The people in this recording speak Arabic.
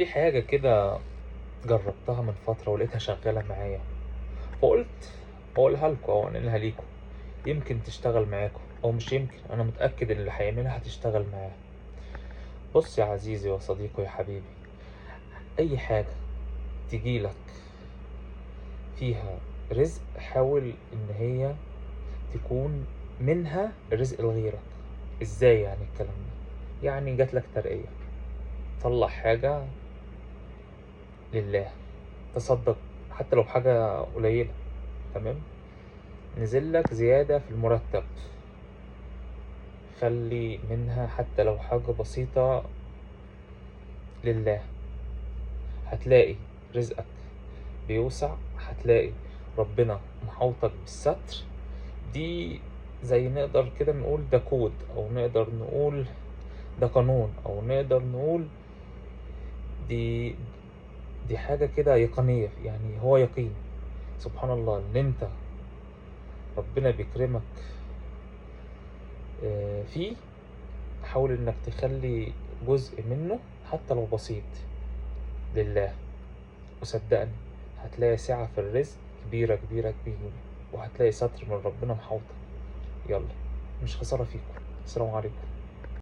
في حاجة كده جربتها من فترة ولقيتها شغالة معايا، فقلت أقولها لكم أو أنقلها ليكم، يمكن تشتغل معاكم أو مش يمكن، أنا متأكد إن اللي هيعملها هتشتغل معاه. بص يا عزيزي وصديقي يا حبيبي، أي حاجة تجيلك فيها رزق حاول إن هي تكون منها رزق لغيرك. إزاي يعني الكلام ده؟ يعني جاتلك ترقية، طلع حاجة لله، تصدق حتى لو حاجة قليلة، تمام؟ نزل لك زيادة في المرتب، خلي منها حتى لو حاجة بسيطة لله، هتلاقي رزقك بيوسع، هتلاقي ربنا محوطك بالستر. دي زي نقدر كده نقول ده كود، أو نقدر نقول ده قانون، أو نقدر نقول دي دي حاجة كده يقينية، يعني هو يقين. سبحان الله إن أنت ربنا بيكرمك فيه، حاول إنك تخلي جزء منه حتى لو بسيط لله، وصدقني هتلاقي سعة في الرزق كبيرة كبيرة كبيرة، وهتلاقي ستر من ربنا محوطة. يلا، مش خسارة فيكم. السلام عليكم.